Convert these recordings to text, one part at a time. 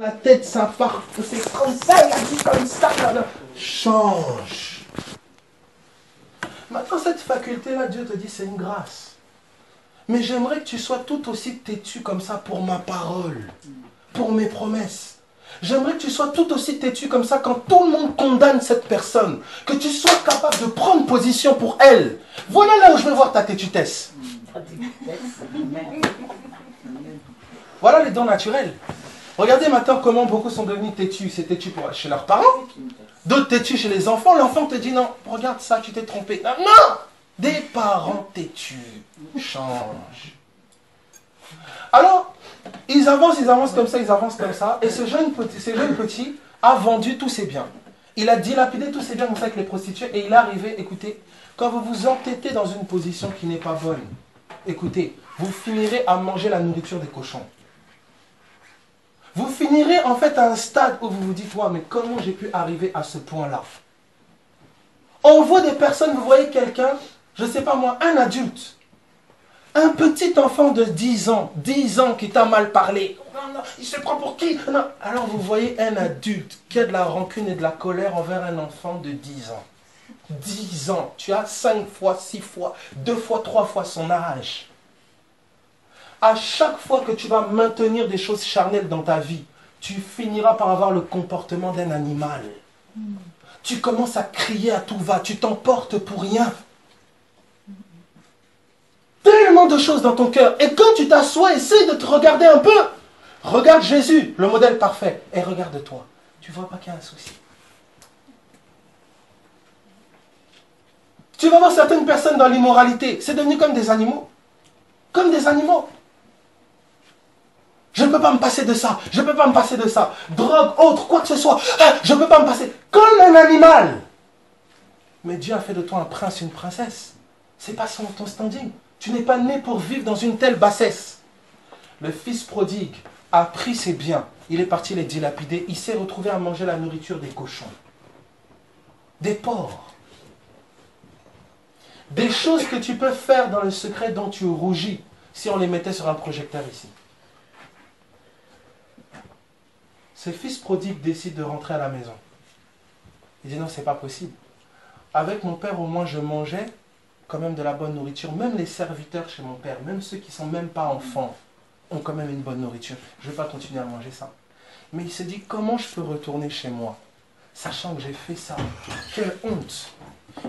La tête, ça part, c'est comme ça, il a dit comme ça. Là. Change. Maintenant, cette faculté-là, Dieu te dit, c'est une grâce. Mais j'aimerais que tu sois tout aussi têtu comme ça pour ma parole, pour mes promesses. J'aimerais que tu sois tout aussi têtu comme ça quand tout le monde condamne cette personne. Que tu sois capable de prendre position pour elle. Voilà là où je veux voir ta têtutesse. Voilà les dons naturels. Regardez maintenant comment beaucoup sont devenus têtus. C'est têtu chez leurs parents. D'autres têtus chez les enfants. L'enfant te dit non, regarde ça, tu t'es trompé. Non, non. Des parents têtus. Change. Alors, ils avancent comme ça, ils avancent comme ça. Et ce jeune petit a vendu tous ses biens. Il a dilapidé tous ses biens comme ça avec les prostituées. Et il est arrivé, écoutez, quand vous vous entêtez dans une position qui n'est pas bonne, écoutez, vous finirez à manger la nourriture des cochons. Vous finirez en fait à un stade où vous vous dites, ouais, mais comment j'ai pu arriver à ce point-là? On voit des personnes, vous voyez quelqu'un, je ne sais pas moi, un adulte, un petit enfant de 10 ans qui t'a mal parlé. Non, non, il se prend pour qui? Non. Alors vous voyez un adulte qui a de la rancune et de la colère envers un enfant de 10 ans. 10 ans, tu as 5 fois, 6 fois, 2 fois, 3 fois son âge. À chaque fois que tu vas maintenir des choses charnelles dans ta vie, tu finiras par avoir le comportement d'un animal. Tu commences à crier à tout va, tu t'emportes pour rien. Tellement de choses dans ton cœur. Et quand tu t'assois, essaie de te regarder un peu. Regarde Jésus, le modèle parfait. Et regarde-toi. Tu ne vois pas qu'il y a un souci. Tu vas voir certaines personnes dans l'immoralité. C'est devenu comme des animaux. Comme des animaux. Je ne peux pas me passer de ça. Je ne peux pas me passer de ça. Drogue, autre, quoi que ce soit. Ah, je ne peux pas me passer. Comme un animal. Mais Dieu a fait de toi un prince, une princesse. Ce n'est pas ton standing. Tu n'es pas né pour vivre dans une telle bassesse. Le fils prodigue a pris ses biens. Il est parti les dilapider. Il s'est retrouvé à manger la nourriture des cochons. Des porcs. Des choses que tu peux faire dans le secret dont tu rougis si on les mettait sur un projecteur ici. Ce fils prodigue décide de rentrer à la maison. Il dit non, c'est pas possible. Avec mon père, au moins, je mangeais quand même de la bonne nourriture. Même les serviteurs chez mon père, même ceux qui ne sont même pas enfants, ont quand même une bonne nourriture. Je ne vais pas continuer à manger ça. Mais il se dit, comment je peux retourner chez moi, sachant que j'ai fait ça? Quelle honte!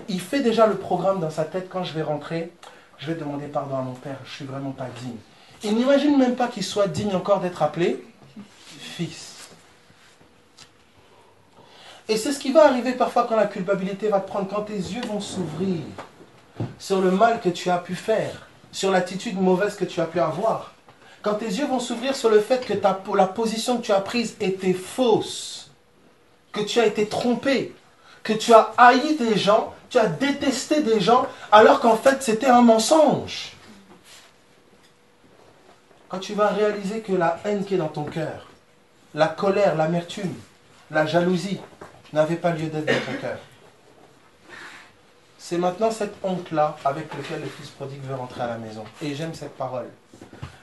Il fait déjà le programme dans sa tête, quand je vais rentrer, je vais demander pardon à mon père, je ne suis vraiment pas digne. Il n'imagine même pas qu'il soit digne encore d'être appelé fils. Et c'est ce qui va arriver parfois quand la culpabilité va te prendre, quand tes yeux vont s'ouvrir sur le mal que tu as pu faire, sur l'attitude mauvaise que tu as pu avoir. Quand tes yeux vont s'ouvrir sur le fait que la position que tu as prise était fausse, que tu as été trompé, que tu as haï des gens, tu as détesté des gens, alors qu'en fait c'était un mensonge. Quand tu vas réaliser que la haine qui est dans ton cœur, la colère, l'amertume, la jalousie, n'avait pas lieu d'être dans ton cœur. C'est maintenant cette honte-là avec laquelle le fils prodigue veut rentrer à la maison. Et j'aime cette parole.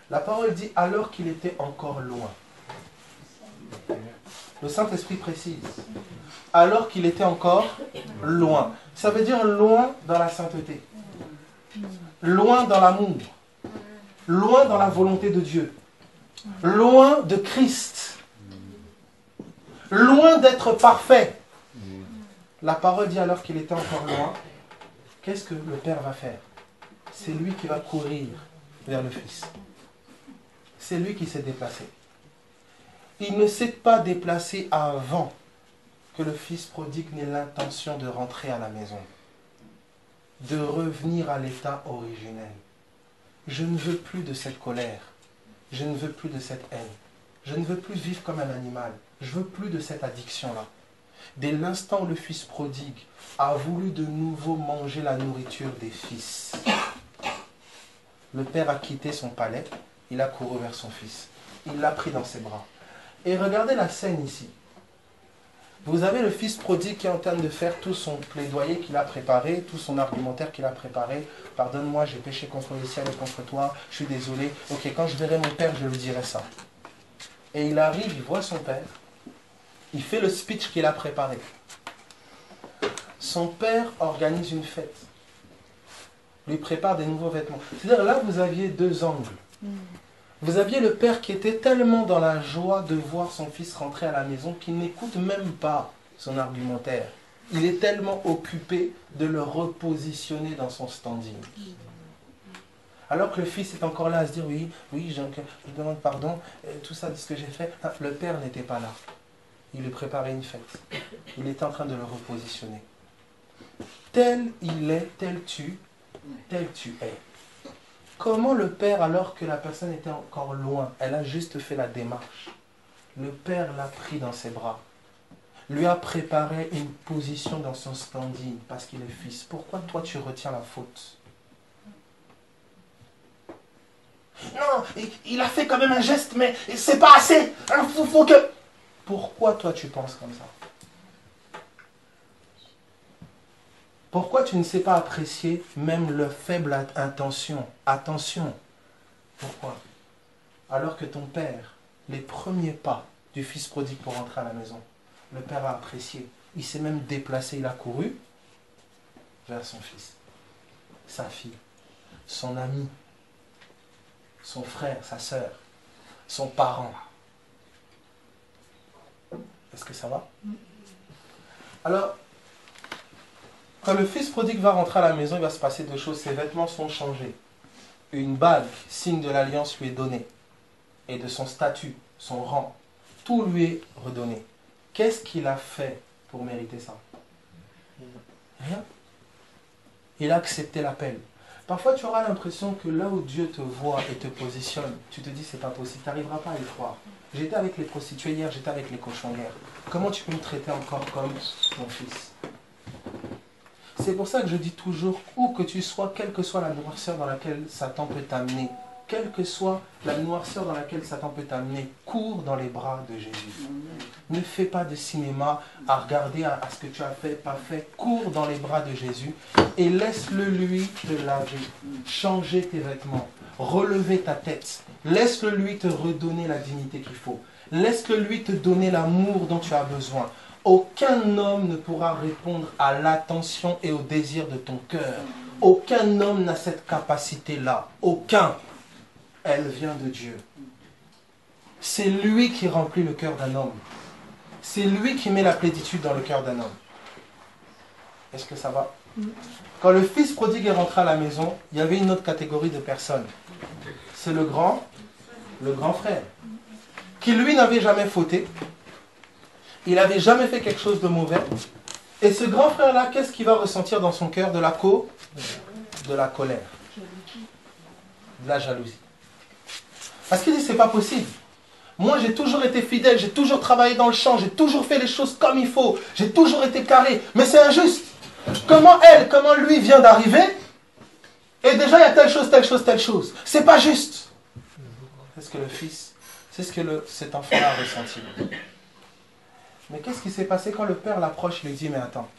La parole dit, alors qu'il était encore loin. Le Saint-Esprit précise. Alors qu'il était encore loin. Ça veut dire loin dans la sainteté. Loin dans l'amour. Loin dans la volonté de Dieu. Loin de Christ. Loin d'être parfait. La parole dit alors qu'il était encore loin. Qu'est-ce que le Père va faire? C'est lui qui va courir vers le Fils. C'est lui qui s'est déplacé. Il ne s'est pas déplacé avant que le Fils prodigue n'ait l'intention de rentrer à la maison, de revenir à l'état originel. Je ne veux plus de cette colère. Je ne veux plus de cette haine. Je ne veux plus vivre comme un animal. Je ne veux plus de cette addiction-là. Dès l'instant où le fils prodigue a voulu de nouveau manger la nourriture des fils, le père a quitté son palais, il a couru vers son fils. Il l'a pris dans ses bras. Et regardez la scène ici. Vous avez le fils prodigue qui est en train de faire tout son plaidoyer qu'il a préparé, tout son argumentaire qu'il a préparé. Pardonne-moi, j'ai péché contre le ciel et contre toi, je suis désolé. Ok, quand je verrai mon père, je lui dirai ça. Et il arrive, il voit son père. Il fait le speech qu'il a préparé. Son père organise une fête. Lui prépare des nouveaux vêtements. C'est-à-dire là, vous aviez deux angles. Vous aviez le père qui était tellement dans la joie de voir son fils rentrer à la maison qu'il n'écoute même pas son argumentaire. Il est tellement occupé de le repositionner dans son standing. Alors que le fils est encore là à se dire, oui, je demande pardon, tout ça de ce que j'ai fait. Ah, le père n'était pas là. Il lui préparait une fête. Il était en train de le repositionner. Tel il est, tel tu es. Comment le père, alors que la personne était encore loin, elle a juste fait la démarche, le père l'a pris dans ses bras, lui a préparé une position dans son standing parce qu'il est fils. Pourquoi toi tu retiens la faute? Non, il a fait quand même un geste, mais c'est pas assez. Il faut que... Pourquoi toi tu penses comme ça? Pourquoi tu ne sais pas apprécier même le faible intention? Attention. Pourquoi? Alors que ton père, les premiers pas du fils prodigue pour rentrer à la maison, le père a apprécié. Il s'est même déplacé, il a couru vers son fils, sa fille, son ami, son frère, sa sœur, son parent. Est-ce que ça va? Alors, quand le fils prodigue va rentrer à la maison, il va se passer deux choses. Ses vêtements sont changés. Une bague, signe de l'alliance, lui est donnée. Et de son statut, son rang, tout lui est redonné. Qu'est-ce qu'il a fait pour mériter ça? Rien. Il a accepté l'appel. Parfois, tu auras l'impression que là où Dieu te voit et te positionne, tu te dis, c'est pas possible, tu n'arriveras pas à y croire. J'étais avec les prostituées hier, j'étais avec les cochons hier. Comment tu peux me traiter encore comme mon fils? C'est pour ça que je dis toujours, où que tu sois, quelle que soit la noirceur dans laquelle Satan peut t'amener, quelle que soit la noirceur dans laquelle Satan peut t'amener, cours dans les bras de Jésus. Ne fais pas de cinéma à regarder à ce que tu as fait, pas fait. Cours dans les bras de Jésus et laisse-le lui te laver, changer tes vêtements, relever ta tête. Laisse-le lui te redonner la dignité qu'il faut. Laisse-le lui te donner l'amour dont tu as besoin. Aucun homme ne pourra répondre à l'attention et au désir de ton cœur. Aucun homme n'a cette capacité-là. Aucun. Elle vient de Dieu. C'est lui qui remplit le cœur d'un homme. C'est lui qui met la plénitude dans le cœur d'un homme. Est-ce que ça va? Quand le fils prodigue est rentré à la maison, il y avait une autre catégorie de personnes. C'est le grand frère, qui lui n'avait jamais fauté. Il n'avait jamais fait quelque chose de mauvais. Et ce grand frère-là, qu'est-ce qu'il va ressentir dans son cœur? De la colère, de la jalousie. Parce qu'il dit, c'est pas possible. Moi, j'ai toujours été fidèle, j'ai toujours travaillé dans le champ, j'ai toujours fait les choses comme il faut, j'ai toujours été carré. Mais c'est injuste. Comment lui vient d'arriver, et déjà il y a telle chose, telle chose, telle chose. C'est pas juste. C'est ce que le fils, c'est ce que cet enfant-là a ressenti. Mais qu'est-ce qui s'est passé quand le père l'approche? Il lui dit, mais attends,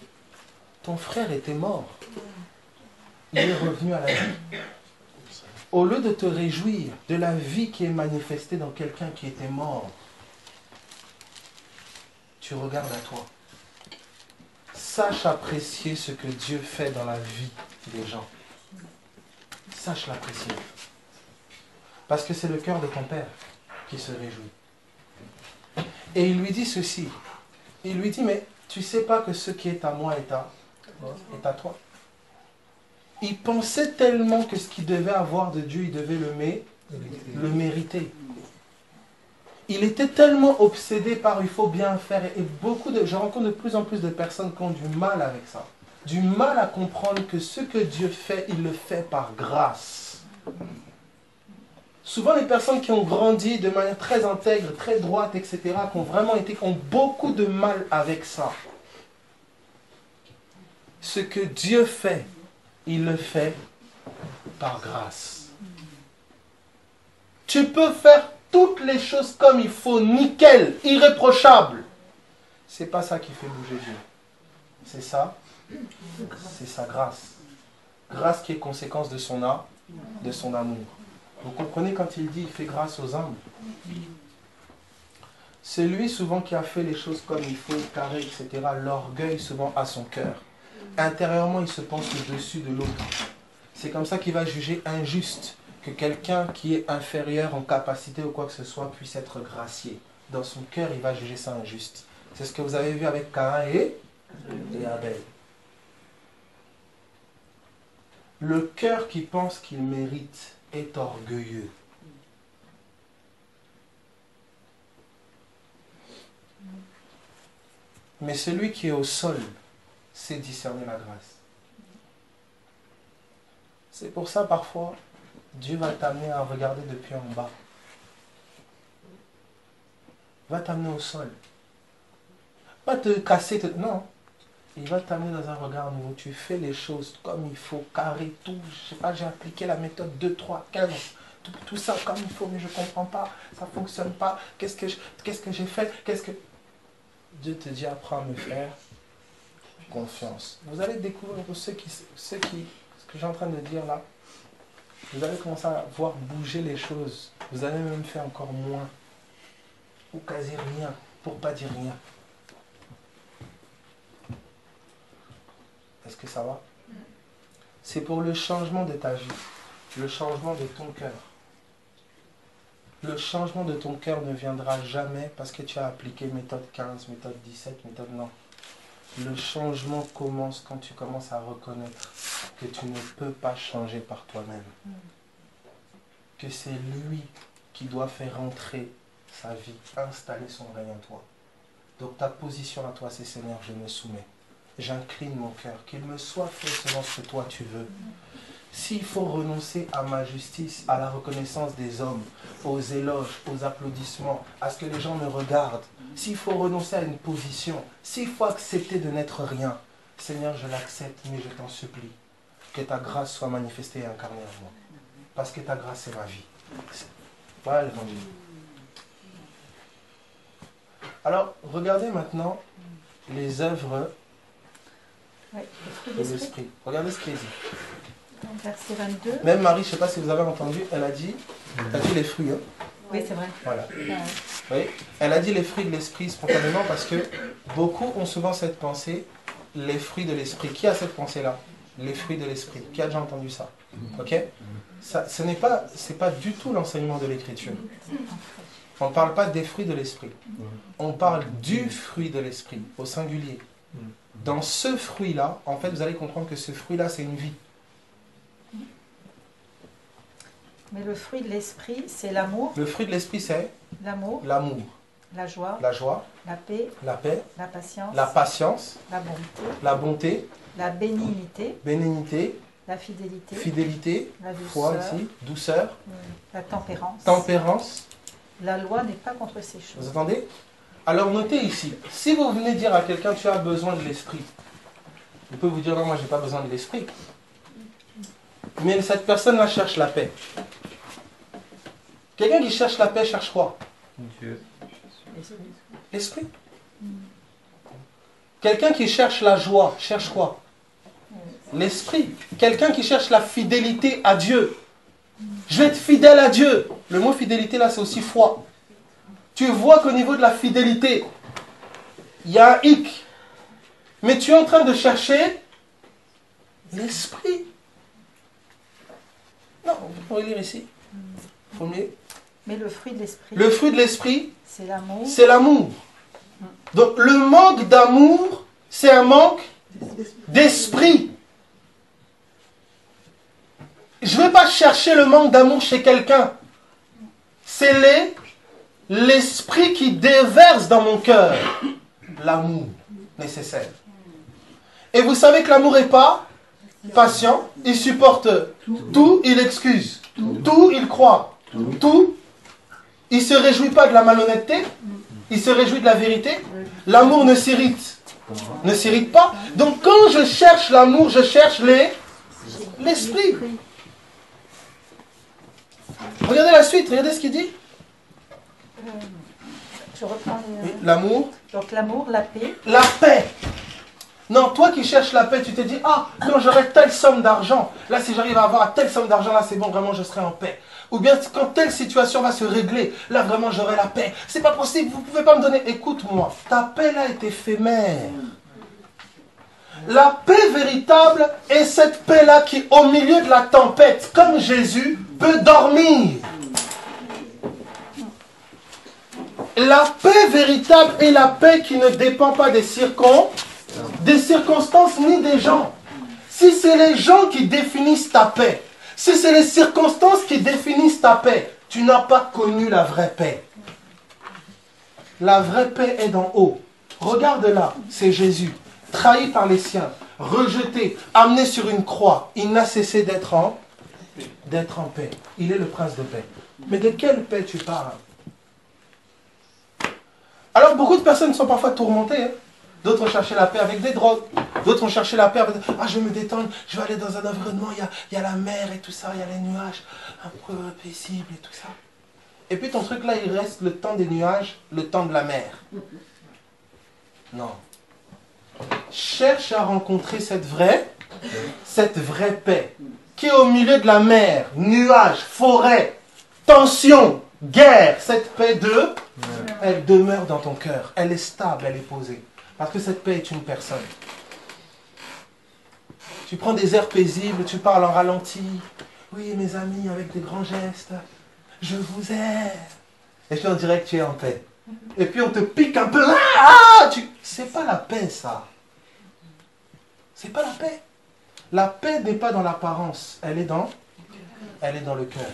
ton frère était mort. Il est revenu à la vie. Au lieu de te réjouir de la vie qui est manifestée dans quelqu'un qui était mort, tu regardes à toi. Sache apprécier ce que Dieu fait dans la vie des gens. Sache l'apprécier. Parce que c'est le cœur de ton père qui se réjouit. Et il lui dit ceci. Il lui dit, mais tu sais pas que ce qui est à moi est à toi. Il pensait tellement que ce qu'il devait avoir de Dieu, il devait le mériter. Il était tellement obsédé par il faut bien faire. Et je rencontre de plus en plus de personnes qui ont du mal avec ça. Du mal à comprendre que ce que Dieu fait, il le fait par grâce. Souvent les personnes qui ont grandi de manière très intègre, très droite, etc., qui ont beaucoup de mal avec ça. Ce que Dieu fait, il le fait par grâce. Tu peux faire toutes les choses comme il faut, nickel, irréprochable. C'est pas ça qui fait bouger Dieu. C'est ça, c'est sa grâce. Grâce qui est conséquence de son amour. Vous comprenez quand il dit il fait grâce aux humbles. Celui souvent qui a fait les choses comme il faut, carré, etc., l'orgueil souvent a son cœur. Intérieurement, il se pense au-dessus de l'autre. C'est comme ça qu'il va juger injuste que quelqu'un qui est inférieur en capacité ou quoi que ce soit puisse être gracié. Dans son cœur, il va juger ça injuste. C'est ce que vous avez vu avec Caïn et Abel. Le cœur qui pense qu'il mérite est orgueilleux. Mais celui qui est au sol sait discerner la grâce. C'est pour ça, parfois, Dieu va t'amener à regarder depuis en bas. Il va t'amener au sol. Pas te casser, non. Il va t'amener dans un regard nouveau. Tu fais les choses comme il faut, carré, tout. Je sais pas, j'ai appliqué la méthode 2, 3, 15. Tout ça comme il faut, mais je ne comprends pas. Ça ne fonctionne pas. Qu'est-ce que j'ai fait? Dieu te dit, apprends à me faire confiance. Vous allez découvrir pour ce que je suis en train de dire là, vous allez commencer à voir bouger les choses. Vous allez même faire encore moins. Ou quasi rien, pour pas dire rien. Est-ce que ça va? C'est pour le changement de ta vie, le changement de ton cœur. Le changement de ton cœur ne viendra jamais parce que tu as appliqué méthode 15, méthode 17, méthode non. Le changement commence quand tu commences à reconnaître que tu ne peux pas changer par toi-même. Que c'est lui qui doit faire entrer sa vie, installer son règne en toi. Donc ta position à toi, c'est Seigneur, je me soumets. J'incline mon cœur, qu'il me soit fait selon ce que toi tu veux. S'il faut renoncer à ma justice, à la reconnaissance des hommes, aux éloges, aux applaudissements, à ce que les gens me regardent, s'il faut renoncer à une position, s'il faut accepter de n'être rien, Seigneur, je l'accepte, mais je t'en supplie, que ta grâce soit manifestée et incarnée en moi. Parce que ta grâce, c'est ma vie. Voilà l'évangile. Alors, regardez maintenant les œuvres de l'esprit. Regardez ce qu'il dit. Verset 22. Même Marie, je ne sais pas si vous avez entendu, elle a dit les fruits. Hein. Oui, c'est vrai. Voilà. Oui. Elle a dit les fruits de l'esprit spontanément parce que beaucoup ont souvent cette pensée, les fruits de l'esprit. Qui a cette pensée-là? Les fruits de l'esprit. Qui a déjà entendu ça? Ok? Ça, ce n'est pas du tout l'enseignement de l'Écriture. On ne parle pas des fruits de l'esprit. On parle du fruit de l'esprit, au singulier. Dans ce fruit-là, en fait, vous allez comprendre que ce fruit-là, c'est une vie. Mais le fruit de l'esprit, c'est l'amour. Le fruit de l'esprit, c'est l'amour, l'amour, la joie, la paix, la patience, la bonté, la bénignité, la fidélité, la douceur, foi ici, douceur, la tempérance. La loi n'est pas contre ces choses. Vous entendez? Alors notez ici, si vous venez dire à quelqu'un tu as besoin de l'esprit, il peut vous dire non, moi j'ai pas besoin de l'esprit. Mais cette personne-là cherche la paix. Quelqu'un qui cherche la paix cherche quoi? Dieu. L'esprit. Quelqu'un qui cherche la joie cherche quoi? L'esprit. Quelqu'un qui cherche la fidélité à Dieu. Je vais être fidèle à Dieu. Le mot fidélité là c'est aussi foi. Tu vois qu'au niveau de la fidélité, il y a un hic. Mais tu es en train de chercher l'esprit. Non, vous pourrez lire ici. Mais le fruit de l'esprit. Le fruit de l'esprit, c'est l'amour. C'est l'amour. Donc le manque d'amour, c'est un manque d'esprit. Je ne vais pas chercher le manque d'amour chez quelqu'un. C'est l'esprit qui déverse dans mon cœur l'amour nécessaire. Et vous savez que l'amour n'est pas patient, il supporte tout, il excuse, tout, il croit, tout, il ne se réjouit pas de la malhonnêteté, il se réjouit de la vérité. L'amour ne s'irrite pas. Donc quand je cherche l'amour, je cherche l'esprit. Regardez la suite, regardez ce qu'il dit. Je reprends l'amour. Donc l'amour, la paix. La paix. Non, toi qui cherches la paix, tu te dis, ah, quand j'aurai telle somme d'argent, là si j'arrive à avoir telle somme d'argent, là c'est bon, vraiment je serai en paix. Ou bien quand telle situation va se régler, là vraiment j'aurai la paix. C'est pas possible, vous ne pouvez pas me donner. Écoute-moi, ta paix là est éphémère. La paix véritable est cette paix-là qui, au milieu de la tempête, comme Jésus, peut dormir. La paix véritable est la paix qui ne dépend pas des circonstances ni des gens. Si c'est les gens qui définissent ta paix, si c'est les circonstances qui définissent ta paix, tu n'as pas connu la vraie paix. La vraie paix est d'en haut. Regarde là, c'est Jésus. Trahi par les siens, rejeté, amené sur une croix, il n'a cessé d'être en paix. Il est le prince de paix. Mais de quelle paix tu parles? Alors beaucoup de personnes sont parfois tourmentées. Hein. D'autres ont cherché la paix avec des drogues. D'autres ont cherché la paix avec... Ah, je vais me détendre, je vais aller dans un environnement, il y a la mer et tout ça, il y a les nuages, un peu paisible et tout ça. Et puis ton truc là, il reste le temps des nuages, le temps de la mer. Non. Cherche à rencontrer cette vraie paix qui est au milieu de la mer, nuages, forêt, tension, guerre. Cette paix elle demeure dans ton cœur. Elle est stable, elle est posée. Parce que cette paix est une personne. Tu prends des airs paisibles, tu parles en ralenti. Oui, mes amis, avec des grands gestes. Je vous aime. Et puis on dirait que tu es en paix. Et puis on te pique un peu. C'est pas la paix, ça. C'est pas la paix. La paix n'est pas dans l'apparence, elle est dans le cœur.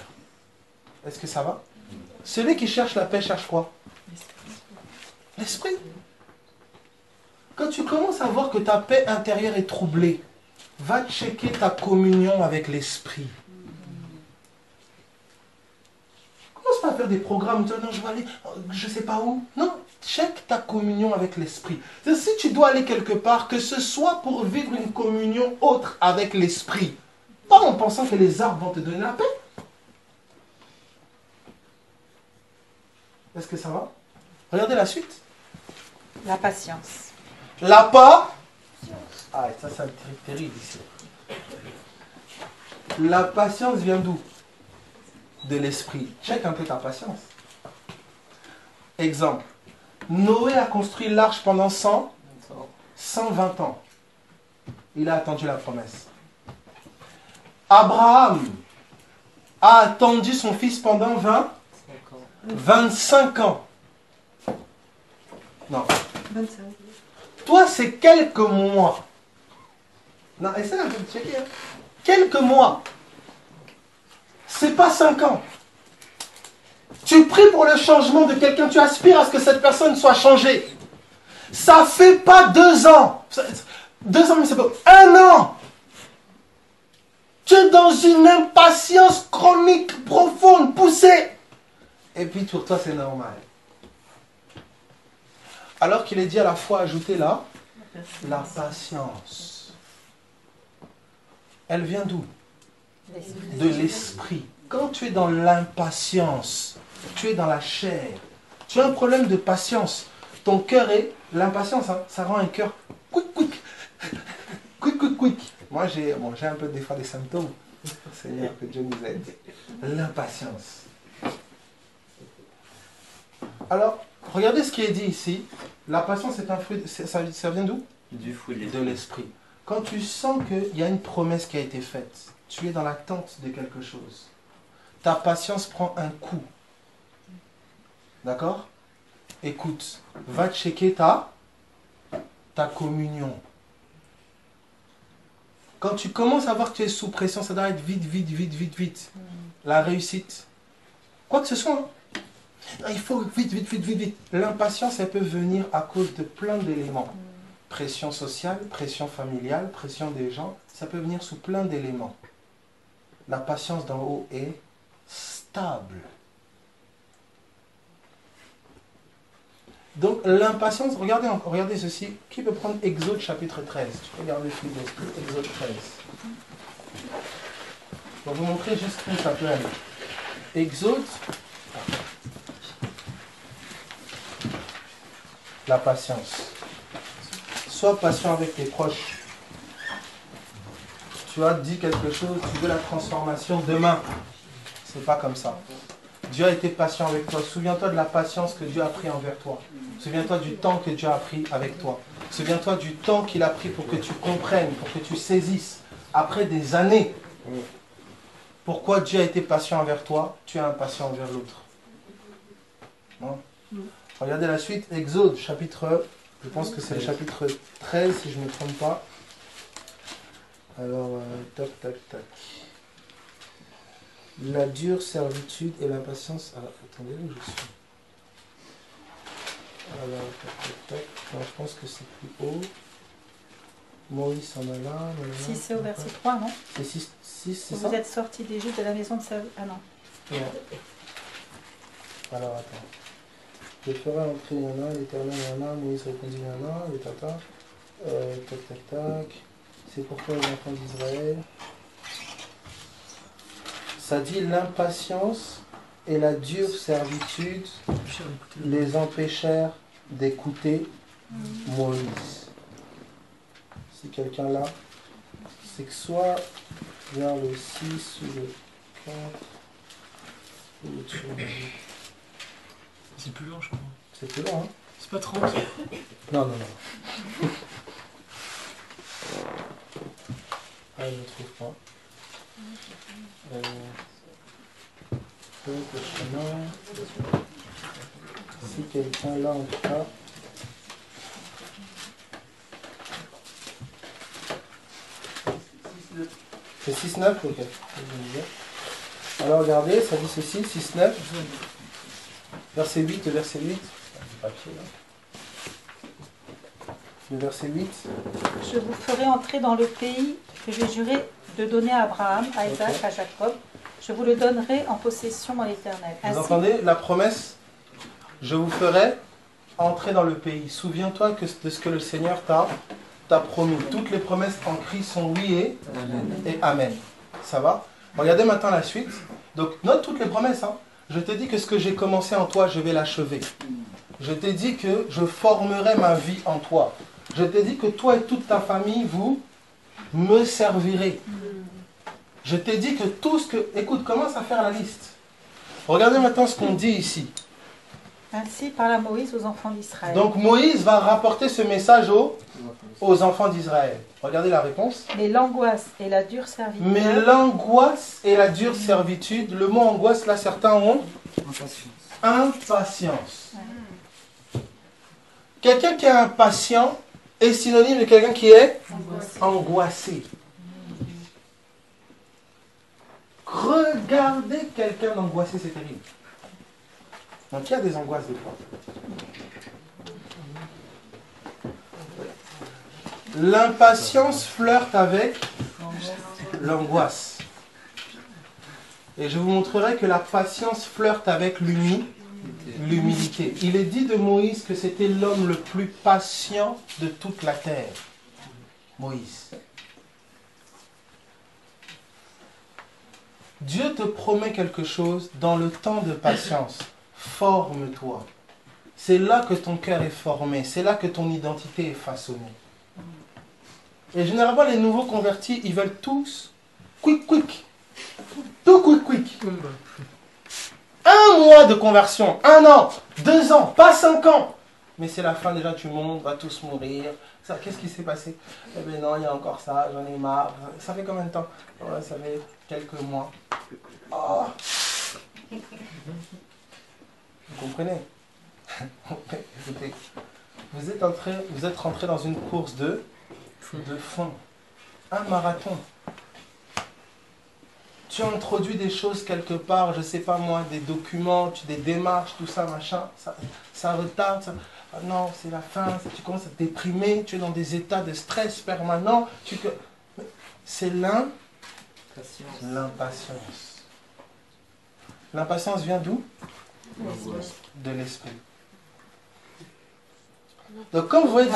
Est-ce que ça va? Celui qui cherche la paix cherche quoi? L'esprit. Quand tu commences à voir que ta paix intérieure est troublée, va checker ta communion avec l'esprit. Commence pas à faire des programmes, non, je vais aller, je sais pas où. Non. Check ta communion avec l'esprit. Si tu dois aller quelque part, que ce soit pour vivre une communion autre avec l'esprit. Pas en pensant que les arbres vont te donner la paix. Est-ce que ça va? Regardez la suite. La patience. La patience. Ah, ça c'est un truc terrible ici. La patience vient d'où? De l'esprit. Check un peu ta patience. Exemple. Noé a construit l'arche pendant 120 ans. Il a attendu la promesse. Abraham a attendu son fils pendant 25 ans. Non. 25. Toi, c'est quelques mois. Non, essaie un peu de checker. Hein. Quelques mois. C'est pas 5 ans. Tu pries pour le changement de quelqu'un, tu aspires à ce que cette personne soit changée. Ça fait pas 2 ans. 2 ans, mais c'est pas. 1 an. Tu es dans une impatience chronique, profonde, poussée. Et puis pour toi, c'est normal. Alors qu'il est dit à la fois, ajouter là, la patience. Elle vient d'où? De l'esprit. Quand tu es dans l'impatience, tu es dans la chair. Tu as un problème de patience. Ton cœur est... L'impatience, hein, ça rend un cœur... Quick. Moi, j'ai un peu des fois des symptômes. Seigneur, que Dieu nous aide. L'impatience. Alors, regardez ce qui est dit ici. La patience est un fruit... Ça vient d'où? Du fruit de l'esprit. Quand tu sens qu'il y a une promesse qui a été faite, tu es dans l'attente de quelque chose. Ta patience prend un coup. D'accord? Écoute, va checker ta communion. Quand tu commences à voir que tu es sous pression, ça doit être vite. La réussite. Quoi que ce soit. Hein. Il faut vite. L'impatience, elle peut venir à cause de plein d'éléments. Pression sociale, pression familiale, pression des gens. Ça peut venir sous plein d'éléments. La patience d'en haut est stable. Donc l'impatience, regardez ceci. Qui peut prendre Exode chapitre 13? Tu peux regarder le fruit de l'esprit, Exode 13. Je vais vous montrer juste où ça peut aller. Exode. La patience. Sois patient avec tes proches. Tu as dit quelque chose, tu veux la transformation demain. C'est pas comme ça. Dieu a été patient avec toi. Souviens-toi de la patience que Dieu a pris envers toi. Souviens-toi du temps que Dieu a pris avec toi. Souviens-toi du temps qu'il a pris pour que tu comprennes, pour que tu saisisses, après des années, pourquoi Dieu a été patient envers toi, tu es impatient envers l'autre. Non? Regardez la suite, Exode, chapitre, je pense que c'est le chapitre 13, si je ne me trompe pas. Alors, tac, tac, tac. La dure servitude et l'impatience. Alors, attendez, où je suis? Alors, tac, tac, tac. Non, je pense que c'est plus haut. Moïse en a là. Si c'est au verset 3, non? C'est 6, c'est ça? Vous êtes sortis d'Égypte de la maison de sa... Ah non. Non. Alors, attends. Je ferai entrer Yana, l'Éternel Yana, Moïse répondit Yana, et tata. Tac, tac, tac. C'est pourquoi les enfants d'Israël. Ça dit l'impatience et la dure servitude les empêchèrent d'écouter Moïse. Si quelqu'un là, c'est que soit vers le 6 ou le 4 ou le 3. C'est plus long, je crois. C'est plus long, hein? C'est pas 30. Non, non, non. Ah, je ne trouve pas. Le chemin. Si quelqu'un là, en tout cas. C'est 6-9, ok. Alors regardez, ça dit ceci, 6-9. Verset 8, le verset 8. Le verset 8. Je vous ferai entrer dans le pays que j'ai juré de donner à Abraham, à Isaac, à Jacob. Je vous le donnerai en possession dans l'Éternel. Vous entendez la promesse? Je vous ferai entrer dans le pays. Souviens-toi de ce que le Seigneur t'a promis. Toutes les promesses en Christ sont oui et amen. Ça va? Regardez maintenant la suite. Donc note toutes les promesses. Hein. Je te dis que ce que j'ai commencé en toi, je vais l'achever. Je t'ai dit que je formerai ma vie en toi. Je t'ai dit que toi et toute ta famille, vous me servirez. Je t'ai dit que tout ce que... Écoute, commence à faire la liste. Regardez maintenant ce qu'on dit ici. Ainsi parla Moïse aux enfants d'Israël. Donc Moïse va rapporter ce message aux enfants d'Israël. Regardez la réponse. Mais l'angoisse et la dure servitude. Mais l'angoisse et la dure servitude. Le mot angoisse, là, certains ont impatience. Quelqu'un qui est impatient est synonyme de quelqu'un qui est angoissé. Regardez quelqu'un d'angoissé, c'est terrible. Donc il y a des angoisses des fois. L'impatience flirte avec l'angoisse. Et je vous montrerai que la patience flirte avec l'humilité. Il est dit de Moïse que c'était l'homme le plus patient de toute la terre. Moïse. Dieu te promet quelque chose dans le temps de patience. Forme-toi. C'est là que ton cœur est formé. C'est là que ton identité est façonnée. Et généralement, les nouveaux convertis, ils veulent tous quick. Tout quick. 1 mois de conversion, 1 an, 2 ans, pas 5 ans. Mais c'est la fin déjà, tout le monde va tous mourir. Qu'est-ce qui s'est passé? Eh bien non, il y a encore ça, j'en ai marre. Ça fait combien de temps? Ouais, ça fait quelques mois. Oh. Vous comprenez? Écoutez, vous êtes rentré dans une course de fond. Un marathon. Tu introduis des choses quelque part, je sais pas moi, des documents, des démarches, tout ça, machin, ça retarde. Ça... Ah non, c'est la fin, tu commences à te déprimer, tu es dans des états de stress permanent. C'est l'impatience. L'impatience vient d'où? De l'esprit. Donc comme vous voyez...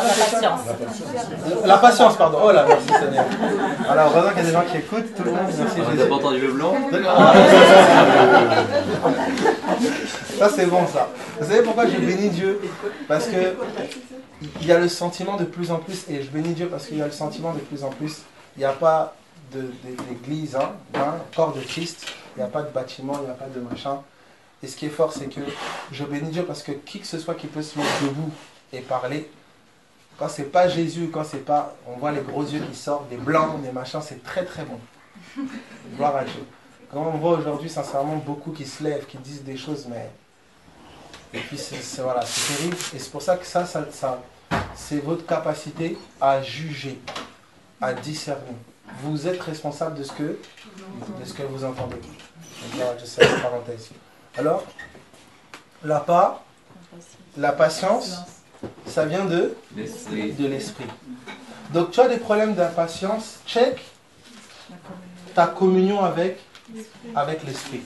La patience, pardon. Oh là, merci Seigneur. Alors, heureusement qu'il y a des gens qui écoutent, tout le monde. Merci Jésus. On n'a pas entendu le blanc. Ça c'est bon ça. Vous savez pourquoi je bénis Dieu? Parce que il y a le sentiment de plus en plus, et je bénis Dieu parce qu'il y a le sentiment de plus en plus, il n'y a pas de l'église, hein, d'un corps de Christ. Il n'y a pas de bâtiment, il n'y a pas de machin. Et ce qui est fort, c'est que je bénis Dieu parce que qui que ce soit qui peut se mettre debout et parler, quand c'est pas Jésus, quand c'est pas, on voit les gros yeux qui sortent, des blancs, des machins, c'est très très bon. Gloire à Dieu. Quand on voit aujourd'hui, sincèrement, beaucoup qui se lèvent, qui disent des choses, mais... Et puis, voilà, c'est terrible. Et c'est pour ça que ça c'est votre capacité à juger, à discerner. Vous êtes responsable de ce que vous entendez. Donc, là, je sais la parenthèse. Alors, la patience, ça vient de l'esprit. Donc, tu as des problèmes d'impatience, check ta communion avec l'esprit.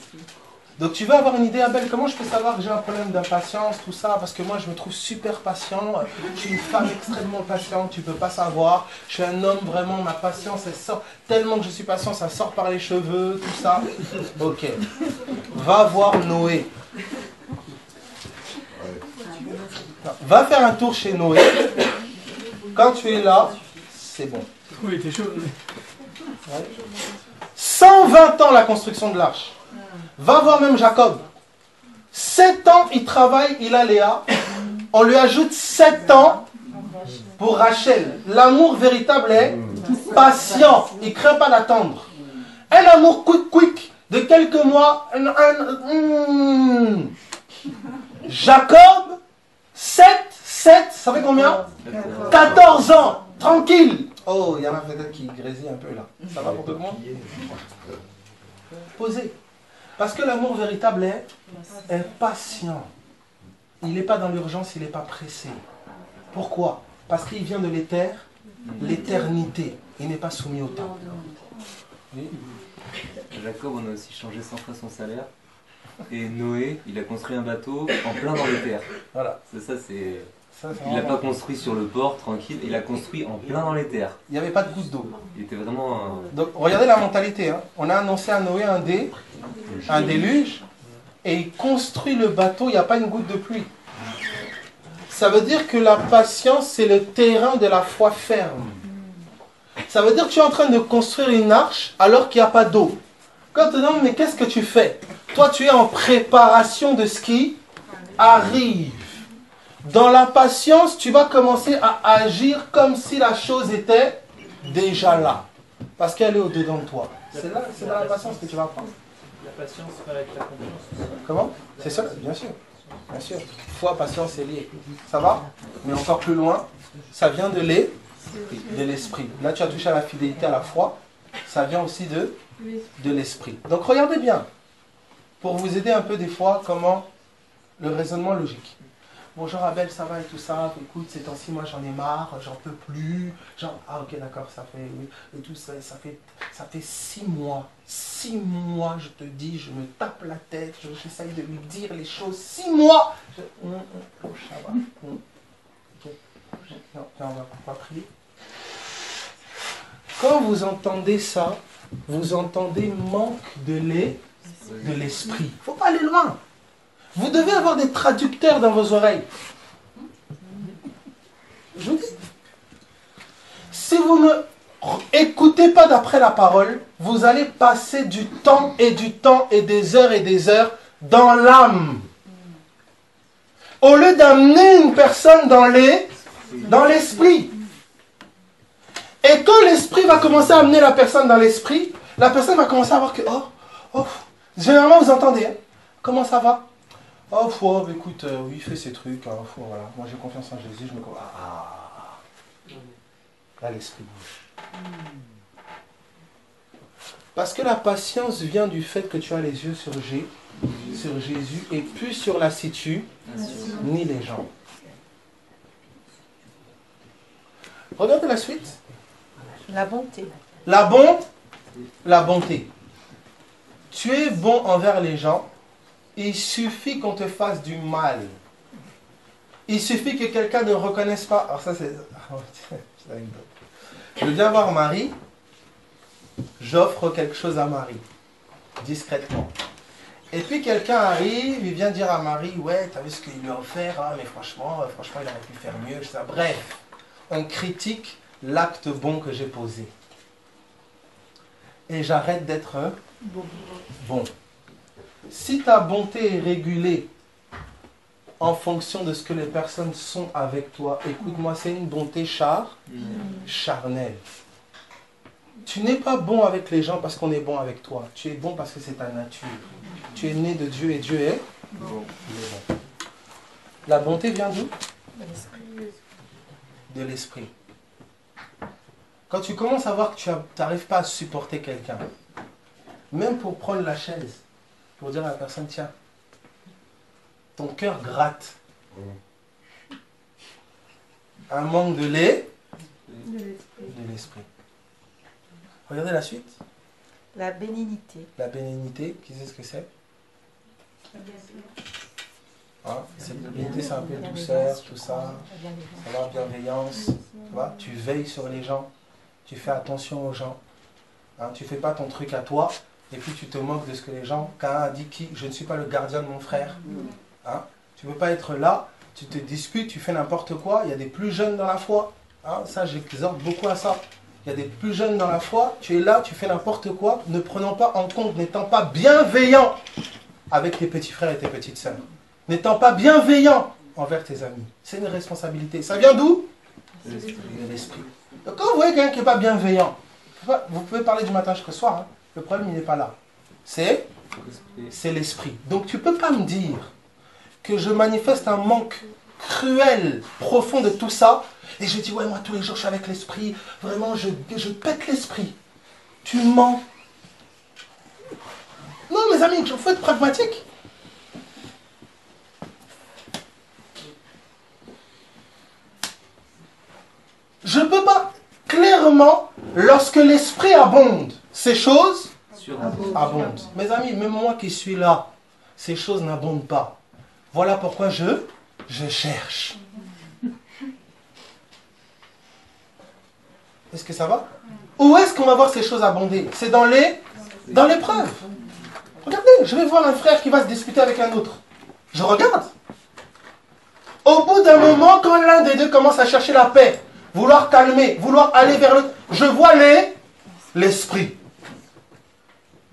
Donc tu veux avoir une idée, Abel, comment je peux savoir que j'ai un problème d'impatience, tout ça, parce que moi je me trouve super patient, je suis une femme extrêmement patiente, tu ne peux pas savoir, je suis un homme vraiment, ma patience elle sort, tellement que je suis patient, ça sort par les cheveux, tout ça. Ok, va voir Noé. Va faire un tour chez Noé, quand tu es là, c'est bon. Oui, t'es chaud. 120 ans la construction de l'arche. Va voir même Jacob. 7 ans il travaille, il a Léa. On lui ajoute 7 ans pour Rachel. L'amour véritable est patient. Il ne craint pas d'attendre. Un amour quick de quelques mois. Jacob, 7, ça fait combien? 14 ans, tranquille. Oh, il y en a peut-être qui grésillent un peu là. Ça va pour tout le monde? Posez. Parce que l'amour véritable est impatient. Il n'est pas dans l'urgence, il n'est pas pressé. Pourquoi? Parce qu'il vient de l'éternité. Il n'est pas soumis au temps. Oui. Jacob, on a aussi changé 100 fois son salaire. Et Noé, il a construit un bateau en plein dans les terres. Voilà. Il l'a pas construit sur le port, tranquille, il l'a construit en plein dans les terres. Il n'y avait pas de goutte d'eau. Il était vraiment... Donc, regardez la mentalité. Hein. On a annoncé à Noé un déluge, et il construit le bateau, il n'y a pas une goutte de pluie. Ça veut dire que la patience, c'est le terrain de la foi ferme. Ça veut dire que tu es en train de construire une arche alors qu'il n'y a pas d'eau. Quand on te demande, mais qu'est-ce que tu fais? Toi, tu es en préparation de ce qui arrive. Dans la patience, tu vas commencer à agir comme si la chose était déjà là. Parce qu'elle est au-dedans de toi. C'est dans la patience que tu vas apprendre. La patience va avec la confiance. Comment? C'est ça? Bien sûr. Bien sûr. Foi, patience est lié. Ça va? Mais encore plus loin, ça vient de l'esprit. Là, tu as touché à la fidélité, à la foi. Ça vient aussi de l'esprit. Donc, regardez bien. Pour vous aider un peu des fois, comment le raisonnement logique. Bonjour Abel, ça va et tout ça. Écoute, ces temps-ci, moi j'en ai marre, j'en peux plus. Genre, ah ok, d'accord, ça fait, oui. Et tout ça, ça fait 6 mois. 6 mois, je te dis, je me tape la tête, j'essaye de lui dire les choses. 6 mois ça va. Ok. Non, on va prier. Quand vous entendez ça, vous entendez manque de l'esprit. Il ne faut pas aller loin. Vous devez avoir des traducteurs dans vos oreilles. Je vous dis. Si vous ne écoutez pas d'après la parole, vous allez passer du temps et des heures dans l'âme. Au lieu d'amener une personne dans l'esprit. Et quand l'esprit va commencer à amener la personne dans l'esprit, la personne va commencer à voir que, généralement vous entendez, hein, comment ça va? Écoute, oui, il fait ses trucs, voilà. Moi j'ai confiance en Jésus, je me comprends. Là l'esprit bouge. Parce que la patience vient du fait que tu as les yeux sur Jésus et plus sur la situ, ni les gens. Regardez la suite. La bonté. La bonté. Tu es bon envers les gens. Il suffit qu'on te fasse du mal. Il suffit que quelqu'un ne reconnaisse pas. Alors ça c'est... Je viens voir Marie. J'offre quelque chose à Marie. Discrètement. Et puis quelqu'un arrive, il vient dire à Marie, ouais, t'as vu ce qu'il lui a offert, hein, mais franchement, il aurait pu faire mieux. Bref, on critique l'acte bon que j'ai posé. et j'arrête d'être bon. Si ta bonté est régulée en fonction de ce que les personnes sont avec toi, écoute-moi, c'est une bonté charnelle. Tu n'es pas bon avec les gens parce qu'on est bon avec toi. Tu es bon parce que c'est ta nature. Tu es né de Dieu et Dieu est bon. Il est bon. La bonté vient d'où? De l'esprit. Quand tu commences à voir que tu n'arrives pas à supporter quelqu'un, même pour prendre la chaise, pour dire à la personne, tiens, ton cœur gratte. Un manque de l'esprit. Regardez la suite. La bénignité. La bénignité, qui sait ce que c'est? Hein? La bénignité, c'est un peu douceur, tout ça. Ça va, bienveillance. Tu vois? Tu veilles sur les gens. Tu fais attention aux gens. Hein? Tu ne fais pas ton truc à toi. Et puis tu te moques de ce que les gens... Caïn a dit qui? Je ne suis pas le gardien de mon frère. Hein? Tu ne peux pas être là. Tu te disputes, tu fais n'importe quoi. Il y a des plus jeunes dans la foi. Hein? Ça, j'exhorte beaucoup à ça. Il y a des plus jeunes dans la foi, tu es là, tu fais n'importe quoi, ne prenant pas en compte, n'étant pas bienveillant avec tes petits frères et tes petites sœurs. N'étant pas bienveillant envers tes amis. C'est une responsabilité. Ça vient d'où? De l'esprit. Donc quand vous voyez quelqu'un qui n'est pas bienveillant, vous pouvez parler du matin jusqu'au soir, hein, le problème il n'est pas là. C'est l'esprit. Donc tu ne peux pas me dire que je manifeste un manque cruel, profond de tout ça, et je dis, ouais, moi, tous les jours, je suis avec l'esprit. Vraiment, je pète l'esprit. Tu mens. Non, mes amis, il faut être pragmatique. Je ne peux pas. Clairement, lorsque l'esprit abonde, ces choses abondent. Mes amis, même moi qui suis là, ces choses n'abondent pas. Voilà pourquoi je cherche. Est-ce que ça va? Où est-ce qu'on va voir ces choses abonder? C'est dans l'épreuve. Regardez, je vais voir un frère qui va se disputer avec un autre. Je regarde. Au bout d'un moment, quand l'un des deux commence à chercher la paix, vouloir calmer, vouloir aller vers l'autre, je vois l'esprit.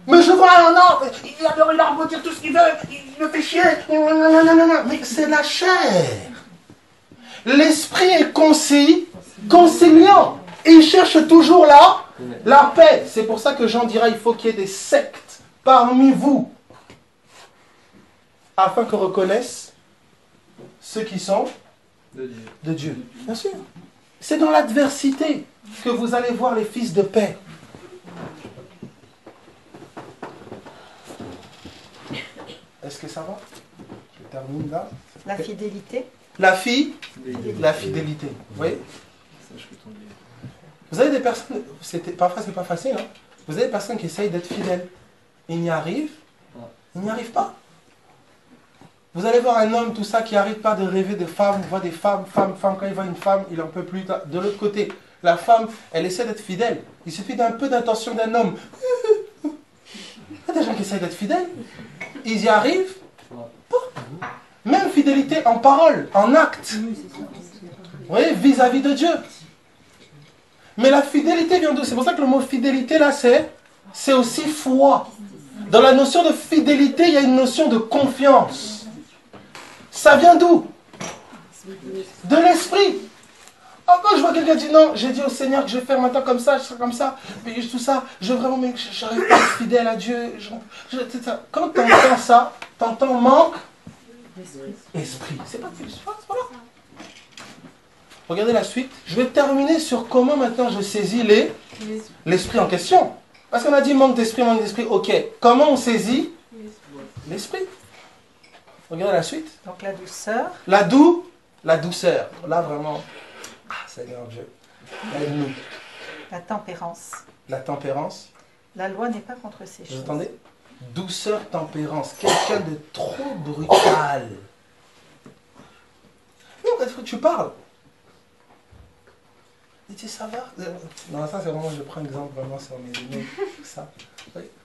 Mais je vois, non, il a rebondir tout ce qu'il veut, il me fait chier. Non. Mais c'est la chair. L'esprit est conciliant. Et il cherche toujours la paix. C'est pour ça que Jean dira il faut qu'il y ait des sectes parmi vous. Afin qu'on reconnaisse ceux qui sont de Dieu. Bien sûr. C'est dans l'adversité que vous allez voir les fils de paix. Est-ce que ça va? Je termine là. La fidélité. La fidélité. Vous voyez? Vous avez des personnes, parfois c'est pas facile, hein? Vous avez des personnes qui essayent d'être fidèles. Ils n'y arrivent pas. Vous allez voir un homme, tout ça, qui n'arrête pas de rêver de femmes, il voit des femmes, quand il voit une femme, il n'en peut plus. De l'autre côté, la femme, elle essaie d'être fidèle. Il suffit d'un peu d'intention d'un homme. Il y a des gens qui essayent d'être fidèles. Ils y arrivent pas. Même fidélité en parole, en acte. Vous voyez, vis-à-vis de Dieu. Mais la fidélité vient d'où? C'est pour ça que le mot fidélité, là, c'est aussi foi. Dans la notion de fidélité, il y a une notion de confiance. Ça vient d'où? De l'esprit. Quand je vois quelqu'un dire, non, j'ai dit au Seigneur que je vais faire maintenant comme ça, je serai comme ça, mais tout ça, je n'arrive pas à être fidèle à Dieu. Quand tu entends ça, tu entends manque esprit. C'est pas plus. Voilà. Regardez la suite. Je vais terminer sur comment maintenant je saisis l'esprit en question. Parce qu'on a dit manque d'esprit. Ok. Comment on saisit l'esprit? Regardez la suite. Donc la douceur. La douceur. Là vraiment, Seigneur Dieu. Aide-nous. La tempérance. La tempérance. La loi n'est pas contre ces choses. Vous entendez? Douceur, tempérance. Quelqu'un de trop brutal. Non, est-ce que tu parles? Il dit, ça va? Non, ça c'est vraiment, je prends un exemple vraiment sur mes amis, tout ça.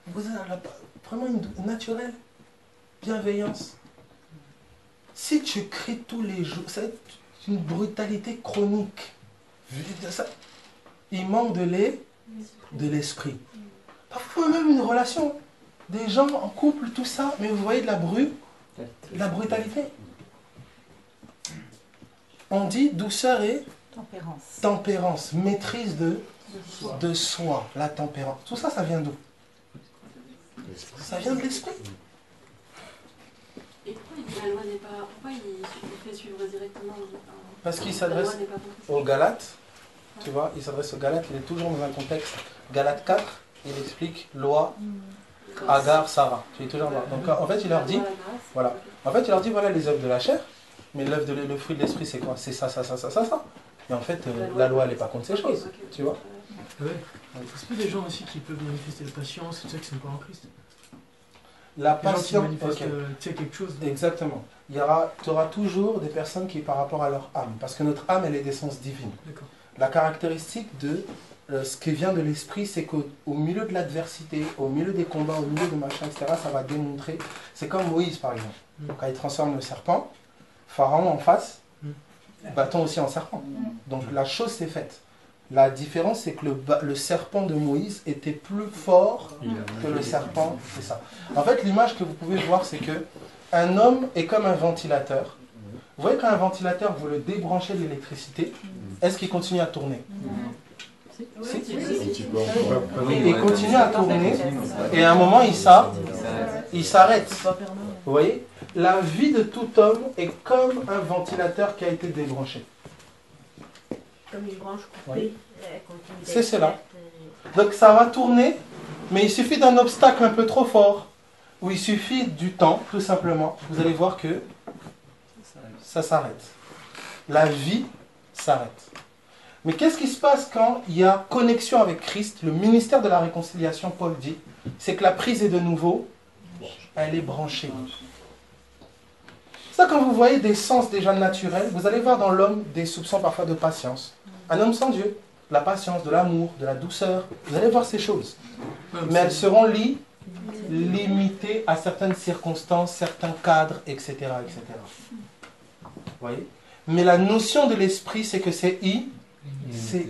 Vous avez vraiment une naturelle bienveillance. Si tu cries tous les jours, c'est une brutalité chronique. Il manque de l'esprit. Parfois même une relation. Des gens en couple, tout ça, mais vous voyez de la brutalité. On dit douceur et tempérance, maîtrise de soi, la tempérance. Tout ça, ça vient d'où? Ça vient de l'esprit. Et pourquoi il dit la loi n'est pas... Pourquoi il fait suivre directement... Parce qu'il s'adresse aux Galates, tu vois, il s'adresse aux Galates, il est toujours dans un contexte. Galates 4, il explique loi, Agar, Sarah. Il est toujours là. Donc en fait, il leur dit, voilà. En fait, il leur dit, voilà les œuvres de la chair, mais le fruit de l'esprit, c'est quoi? C'est ça. Et en fait, la loi, elle n'est pas contre ces choses, tu vois. Ouais. Est-ce qu'il y a des gens aussi qui peuvent manifester la patience, tu sais, qui sont pas en Christ? La Des gens qui patience, manifestent, ok. tu sais, quelque chose. Exactement. Tu auras toujours des personnes qui, par rapport à leur âme, parce que notre âme, elle est d'essence divine. D'accord. La caractéristique de ce qui vient de l'esprit, c'est qu'au milieu de l'adversité, au milieu des combats, au milieu de machin, etc., ça va démontrer. C'est comme Moïse, par exemple. Quand il transforme le serpent, Pharaon en face, bâton aussi en serpent. Donc la chose s'est faite. La différence, c'est que le serpent de Moïse était plus fort que le serpent. C'est ça. En fait, l'image que vous pouvez voir, c'est que un homme est comme un ventilateur. Vous voyez, quand un ventilateur, vous le débranchez de l'électricité, est-ce qu'il continue à tourner? Si. Il continue à tourner et à un moment, il s'arrête. Vous voyez? La vie de tout homme est comme un ventilateur qui a été débranché. Comme une branche Oui. coupée. C'est cela. Donc ça va tourner, mais il suffit d'un obstacle un peu trop fort, ou il suffit du temps, tout simplement. Vous allez voir que ça s'arrête. La vie s'arrête. Mais qu'est-ce qui se passe quand il y a connexion avec Christ? Le ministère de la réconciliation, Paul dit, c'est que la prise est de nouveau, elle est branchée. Ça, quand vous voyez des sens déjà naturels, vous allez voir dans l'homme des soupçons parfois de patience. Un homme sans Dieu, de la patience, de l'amour, de la douceur, vous allez voir ces choses. Mais elles seront limitées à certaines circonstances, certains cadres, etc. etc. Vous voyez? Mais la notion de l'esprit, c'est que c'est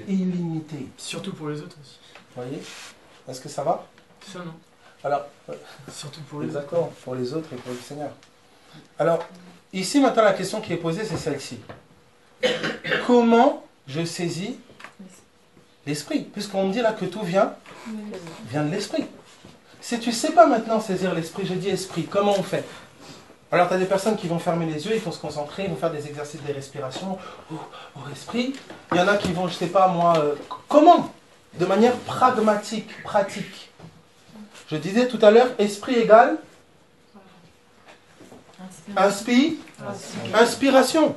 illimité. Surtout pour les autres aussi. Vous voyez? Est-ce que ça va? Ça, non. Alors, Surtout pour les autres. d'accord, pour les autres et pour le Seigneur. Alors, ici maintenant la question qui est posée, c'est celle-ci. Comment je saisis l'esprit? Puisqu'on me dit là que tout vient de l'esprit. Si tu ne sais pas maintenant saisir l'esprit, je dis esprit, comment on fait? Alors tu as des personnes qui vont fermer les yeux, ils vont se concentrer, ils vont faire des exercices de respiration au esprit. Il y en a qui vont, je ne sais pas moi, comment? De manière pragmatique, pratique. Je disais tout à l'heure, esprit égale inspiration.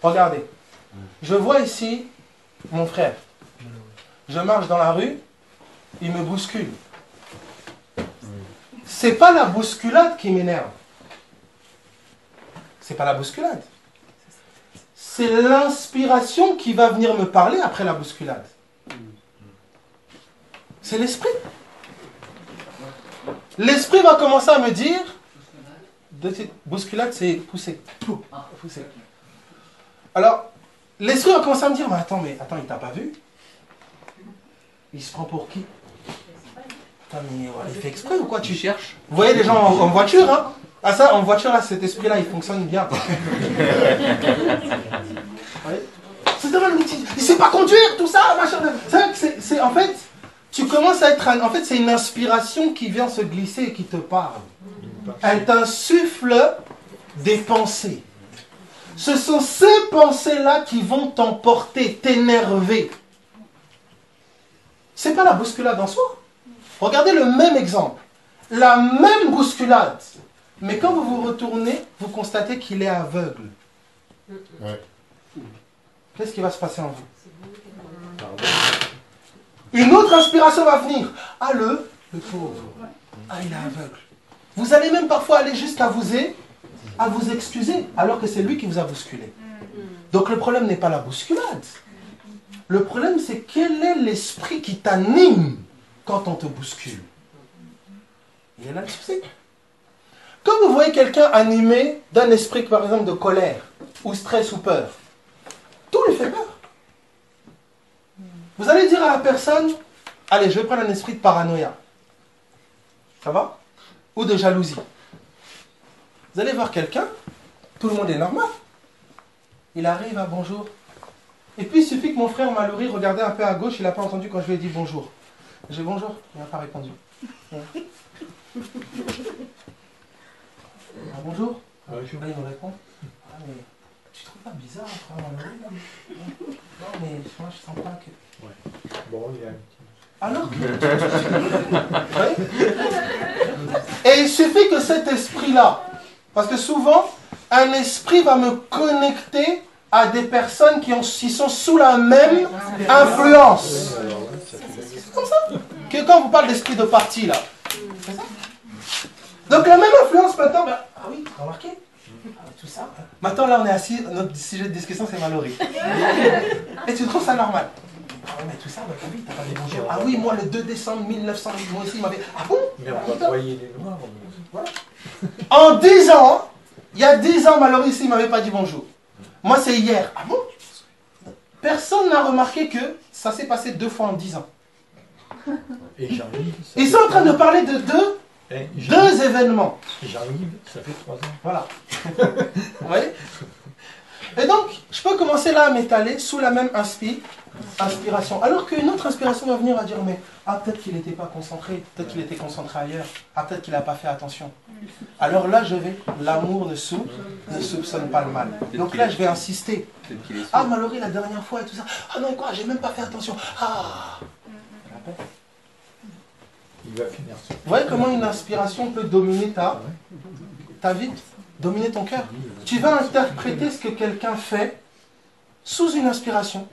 Regardez, je vois ici mon frère. Je marche dans la rue, il me bouscule. C'est pas la bousculade qui m'énerve. C'est pas la bousculade. C'est l'inspiration qui va venir me parler après la bousculade. C'est l'esprit. L'esprit va commencer à me dire, bousculade c'est pousser. Pousser. Alors, l'esprit va commencer à me dire, mais attends, il t'a pas vu? Il se prend pour qui? Attends, mais il fait exprès ou quoi? Tu cherches? Vous voyez les gens en voiture, hein? Ah ça, en voiture, là, cet esprit-là, il fonctionne bien. Il sait pas conduire, tout ça, machin. C'est en fait, tu commences à être... En fait, c'est une inspiration qui vient se glisser et qui te parle. Elle t'insuffle des pensées. Ce sont ces pensées-là qui vont t'emporter, t'énerver. C'est pas la bousculade en soi. Regardez le même exemple. La même bousculade. Mais quand vous vous retournez, vous constatez qu'il est aveugle. Ouais. Qu'est-ce qui va se passer en vous? Une autre inspiration va venir. Ah, le pauvre. Ah, il est aveugle. Vous allez même parfois aller jusqu'à vous excuser, alors que c'est lui qui vous a bousculé. Donc le problème n'est pas la bousculade. Le problème, c'est quel est l'esprit qui t'anime quand on te bouscule. Il est là le souci. Quand vous voyez quelqu'un animé d'un esprit, par exemple, de colère, ou stress, ou peur, tout lui fait peur. Vous allez dire à la personne, allez, je vais prendre un esprit de paranoïa. Ça va? Ou de jalousie. Vous allez voir quelqu'un, tout le monde est normal. Il arrive à bonjour. Et puis il suffit que mon frère Mallory regardait un peu à gauche, il n'a pas entendu quand je lui ai dit bonjour. J'ai dit bonjour, il n'a pas répondu. Ah, bonjour. Là, il me répond. Ah, mais tu trouves pas bizarre, frère Mallory là? Non, mais moi je sens pas que. Ouais. Bon, il y a un petit. Alors que... Oui. Et il suffit que cet esprit-là, parce que souvent, un esprit va me connecter à des personnes qui sont sous la même influence. C'est comme ça que quand on vous parle d'esprit de parti, là. C'est ça. Donc la même influence maintenant, ben, ah oui, remarquez, tout ça. Maintenant là on est assis, notre sujet de discussion c'est Mallory. Et tu trouves ça normal? Ah ouais, mais tout ça, bah, oui, t'as pas dit bonjour. Ah oui, moi le 2 décembre 1900, moi aussi il m'avait... Ah bon? Mais on va broyer les noirs. Voilà. En 10 ans, il y a 10 ans, Mallory ici il m'avait pas dit bonjour. Moi c'est hier. Ah bon? Personne n'a remarqué que ça s'est passé 2 fois en 10 ans. Et Jean-Yves. Ils sont en train de parler de deux événements. Jean-Yves, ça fait 3 ans. Voilà. Vous voyez? Et donc, je peux commencer là à m'étaler sous la même inspiration. Alors qu'une autre inspiration va venir à dire, mais ah, peut-être qu'il n'était pas concentré, peut-être qu'il était concentré ailleurs, ah, peut-être qu'il n'a pas fait attention. Alors là, je vais, l'amour ne soupçonne pas le mal. Donc là, je vais insister. Ah, Mallory, la dernière fois et tout ça. Ah non, quoi, j'ai même pas fait attention. Ah. Il va finir ça. Vous voyez comment une inspiration peut dominer ta vie, dominer ton cœur? Tu vas interpréter ce que quelqu'un fait sous une inspiration.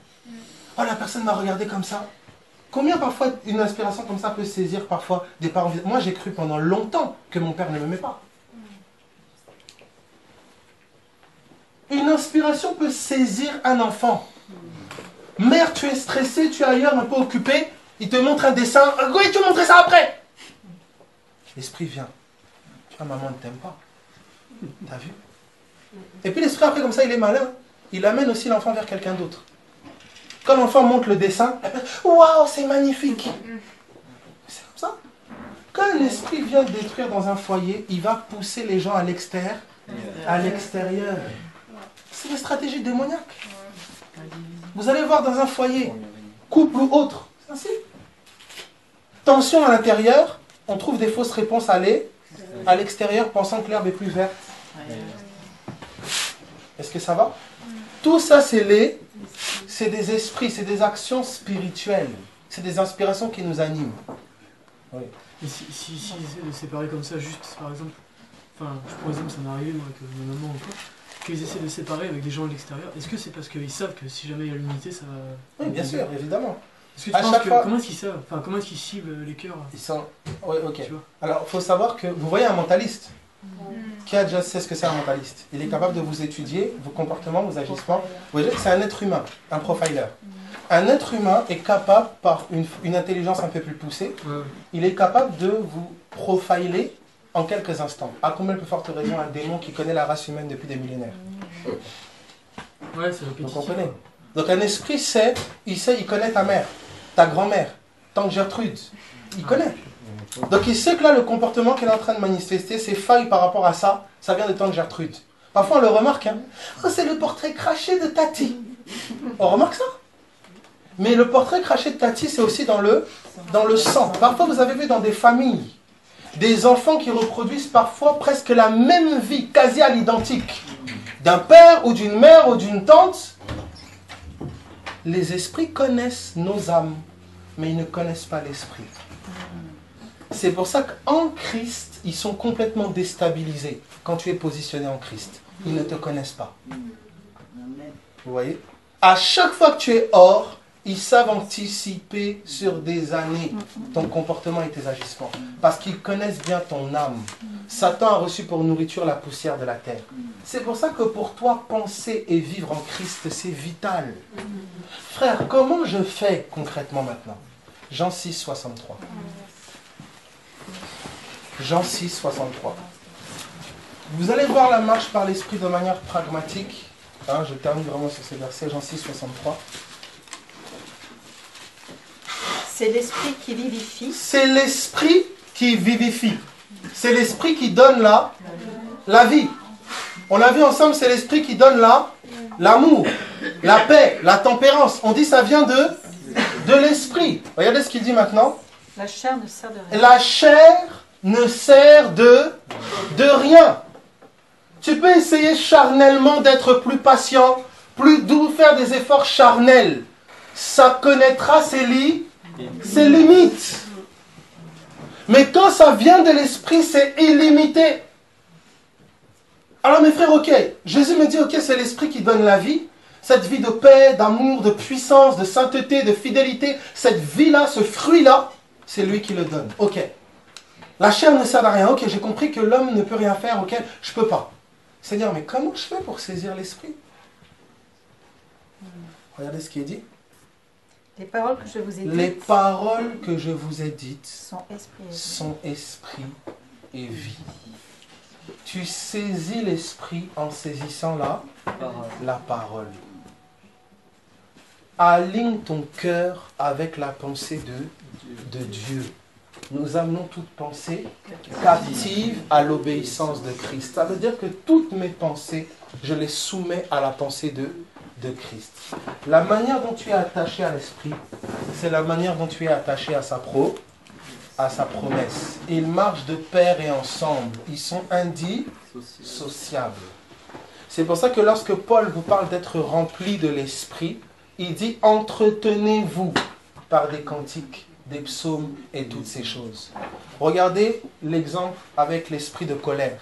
Oh, la personne m'a regardé comme ça. Combien parfois une inspiration comme ça peut saisir parfois des parents? Moi j'ai cru pendant longtemps que mon père ne m'aimait pas. Une inspiration peut saisir un enfant. Mère, tu es stressé, tu es ailleurs un peu occupé. Il te montre un dessin. Oui, tu montrer ça après. L'esprit vient. Tu vois, maman ne t'aime pas. T'as vu? Et puis l'esprit après comme ça, il est malin. Il amène aussi l'enfant vers quelqu'un d'autre. Quand l'enfant montre le dessin, waouh, c'est magnifique. C'est comme ça. Quand un esprit vient détruire dans un foyer, il va pousser les gens à l'extérieur. C'est une stratégie démoniaque. Vous allez voir dans un foyer, couple ou autre, c'est ainsi. Tension à l'intérieur, on trouve des fausses réponses à l'extérieur, pensant que l'herbe est plus verte. Est-ce que ça va? Tout ça, c'est des esprits, c'est des actions spirituelles. C'est des inspirations qui nous animent. Oui. Et si ils essaient de séparer comme ça, juste par exemple, enfin, par exemple, ça m'est arrivé moi avec ma maman ou quoi, qu'ils essaient de séparer avec des gens à l'extérieur, est-ce que c'est parce qu'ils savent que si jamais il y a l'unité, ça va... Oui, bien sûr, évidemment. Est-ce que tu penses que, comment est-ce qu'ils savent? Enfin, comment est-ce qu'ils ciblent les cœurs? Ils sont... Oui, ok. Tu vois? Alors, il faut savoir que, vous voyez un mentaliste, qui a déjà sait ce que c'est un mentaliste? Il est capable de vous étudier, vos comportements, vos agissements. Vous voyez, c'est un être humain, un profiler. Un être humain est capable, par une intelligence un peu plus poussée, il est capable de vous profiler en quelques instants. À combien de plus forte raison un démon qui connaît la race humaine depuis des millénaires? Ouais, c'est répétitif. Vous comprenez? Donc un esprit sait, il connaît ta mère, ta grand-mère, tante Gertrude. Il connaît. Donc il sait que là, le comportement qu'elle est en train de manifester, ses failles par rapport à ça, ça vient de tante Gertrude. Parfois on le remarque, hein. Oh, c'est le portrait craché de Tati. On remarque ça? Mais le portrait craché de Tati, c'est aussi dans le sang. Parfois vous avez vu dans des familles, des enfants qui reproduisent parfois presque la même vie, quasi à l'identique. D'un père ou d'une mère ou d'une tante. Les esprits connaissent nos âmes, mais ils ne connaissent pas l'esprit. C'est pour ça qu'en Christ, ils sont complètement déstabilisés quand tu es positionné en Christ. Ils ne te connaissent pas. Vous voyez? À chaque fois que tu es hors, ils savent anticiper sur des années ton comportement et tes agissements. Parce qu'ils connaissent bien ton âme. Satan a reçu pour nourriture la poussière de la terre. C'est pour ça que pour toi, penser et vivre en Christ, c'est vital. Frère, comment je fais concrètement maintenant? Jean 6, 63. Jean 6, 63. Vous allez voir la marche par l'esprit de manière pragmatique. Hein, je termine vraiment sur ces versets, Jean 6, 63. C'est l'esprit qui vivifie. C'est l'esprit qui vivifie. C'est l'esprit qui donne la vie. On l'a vu ensemble, c'est l'esprit qui donne l'amour, la paix, la tempérance. On dit ça vient de l'esprit. Regardez ce qu'il dit maintenant. La chair ne sert de rien. La chair ne sert de rien. Tu peux essayer charnellement d'être plus patient, plus doux, faire des efforts charnels. Ça connaîtra ses limites. Mais quand ça vient de l'esprit, c'est illimité. Alors mes frères, ok, Jésus me dit, ok, c'est l'esprit qui donne la vie. Cette vie de paix, d'amour, de puissance, de sainteté, de fidélité, cette vie-là, ce fruit-là, c'est lui qui le donne. Ok. La chair ne sert à rien. Ok, j'ai compris que l'homme ne peut rien faire. Ok, je peux pas. Seigneur, mais comment je fais pour saisir l'esprit? Regardez ce qui est dit. Les paroles que je vous ai dites. Les paroles que je vous ai dites sont esprit et vie. Tu saisis l'esprit en saisissant la parole. Aligne ton cœur avec la pensée de Dieu. Nous amenons toute pensée captive à l'obéissance de Christ. Ça veut dire que toutes mes pensées, je les soumets à la pensée de Christ. La manière dont tu es attaché à l'esprit, c'est la manière dont tu es attaché à sa promesse. Ils marchent de pair et ensemble. Ils sont indissociables. C'est pour ça que lorsque Paul vous parle d'être rempli de l'esprit, il dit « Entretenez-vous par des cantiques, des psaumes et toutes ces choses. » Regardez l'exemple avec l'esprit de colère.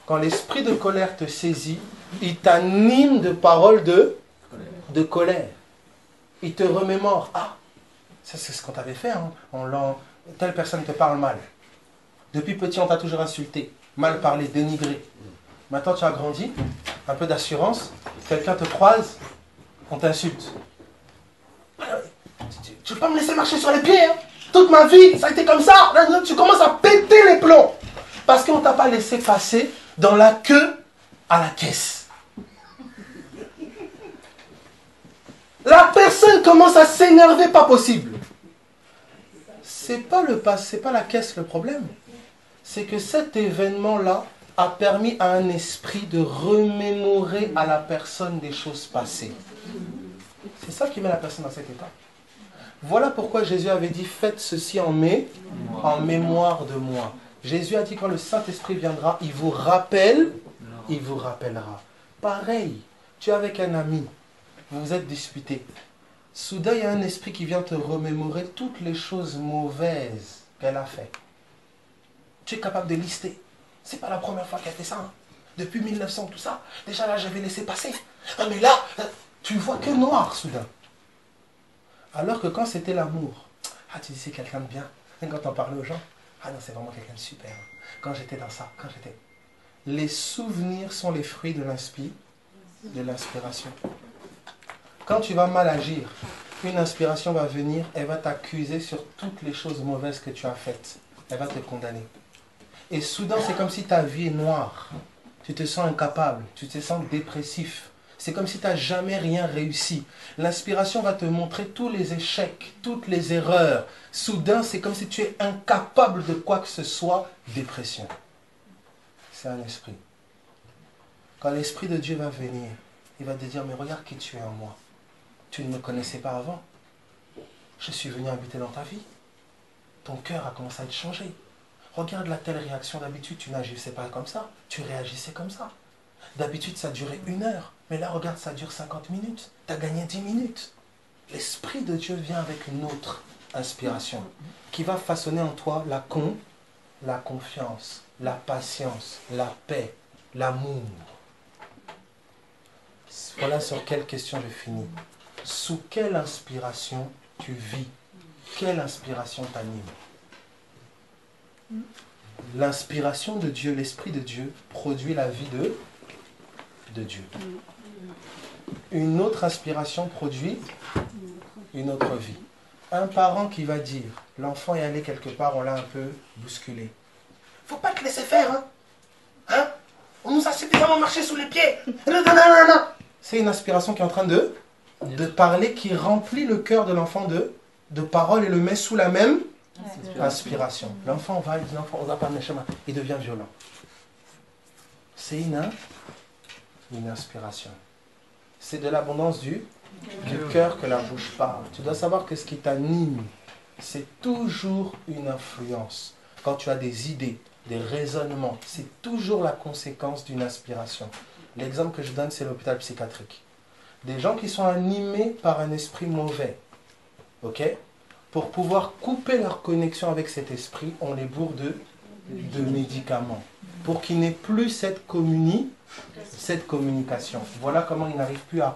Quand l'esprit de colère te saisit, il t'anime de paroles de colère. Il te remémore. Ah, ça c'est ce qu'on t'avait fait. Hein. Telle personne te parle mal. Depuis petit, on t'a toujours insulté, mal parlé, dénigré. Maintenant, tu as grandi, un peu d'assurance. Quelqu'un te croise, on t'insulte. Tu peux pas me laisser marcher sur les pieds. Hein. Toute ma vie, ça a été comme ça. Là, tu commences à péter les plombs. Parce qu'on ne t'a pas laissé passer dans la queue à la caisse. La personne commence à s'énerver, pas possible. C'est pas la caisse le problème. C'est que cet événement-là a permis à un esprit de remémorer à la personne des choses passées. C'est ça qui met la personne dans cet état. Voilà pourquoi Jésus avait dit, faites ceci en mémoire de moi. Jésus a dit, quand le Saint-Esprit viendra, il vous rappellera. Pareil, tu es avec un ami, vous vous êtes disputés. Soudain, il y a un esprit qui vient te remémorer toutes les choses mauvaises qu'elle a fait. Tu es capable de lister. C'est pas la première fois qu'elle fait ça. Hein. Depuis 1900, tout ça. Déjà là, j'avais laissé passer. Ah, mais là, tu vois que noir soudain. Alors que quand c'était l'amour, ah, tu dis c'est quelqu'un de bien. Et quand on parlait aux gens, ah non, c'est vraiment quelqu'un de super. Quand j'étais dans ça, Les souvenirs sont les fruits de l'inspiration. Quand tu vas mal agir, une inspiration va venir, elle va t'accuser sur toutes les choses mauvaises que tu as faites. Elle va te condamner. Et soudain, c'est comme si ta vie est noire. Tu te sens incapable, tu te sens dépressif. C'est comme si tu n'as jamais rien réussi. L'inspiration va te montrer tous les échecs, toutes les erreurs. Soudain, c'est comme si tu es incapable de quoi que ce soit. Dépression. C'est un esprit. Quand l'Esprit de Dieu va venir, il va te dire, mais regarde qui tu es en moi. Tu ne me connaissais pas avant. Je suis venu habiter dans ta vie. Ton cœur a commencé à être changé. Regarde la telle réaction. D'habitude, tu n'agissais pas comme ça. Tu réagissais comme ça. D'habitude, ça durait 1 heure. Mais là, regarde, ça dure 50 minutes. Tu as gagné 10 minutes. L'Esprit de Dieu vient avec une autre inspiration qui va façonner en toi la confiance, la patience, la paix, l'amour. Voilà sur quelle question je finis. Sous quelle inspiration tu vis? Quelle inspiration t'anime? L'inspiration de Dieu, l'Esprit de Dieu, produit la vie de Dieu. Une autre inspiration produit une autre vie. Un parent qui va dire, l'enfant est allé quelque part, on l'a un peu bousculé. Faut pas te laisser faire, hein? Hein? On nous a suffisamment marché sous les pieds. Non. C'est une inspiration qui est en train de parler, qui remplit le cœur de l'enfant de de parole et le met sous la même inspiration. L'enfant va, il dit l'enfant, on va pas chemin, il devient violent. C'est une inspiration. C'est de l'abondance du cœur que la bouche parle. Tu dois savoir que ce qui t'anime, c'est toujours une influence. Quand tu as des idées, des raisonnements, c'est toujours la conséquence d'une inspiration. L'exemple que je donne, c'est l'hôpital psychiatrique. Des gens qui sont animés par un esprit mauvais, ok? Pour pouvoir couper leur connexion avec cet esprit, on les bourre de médicaments. Pour qu'il n'ait plus cette communication. Voilà comment ils n'arrivent plus à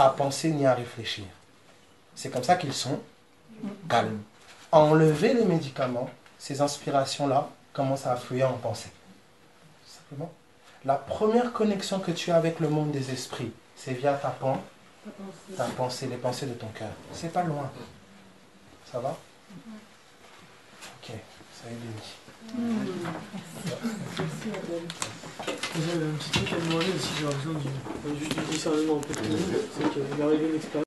penser ni à réfléchir. C'est comme ça qu'ils sont calmes. Enlever les médicaments, ces inspirations-là commencent à affluer en pensée. Simplement. La première connexion que tu as avec le monde des esprits, c'est via ta pensée, les pensées de ton cœur. C'est pas loin. Ça va? Ok, ça est Denis. J'avais un petit truc à demander aussi, j'aurais besoin juste du discernement un peu. C'est qu'il m'est arrivé une expérience.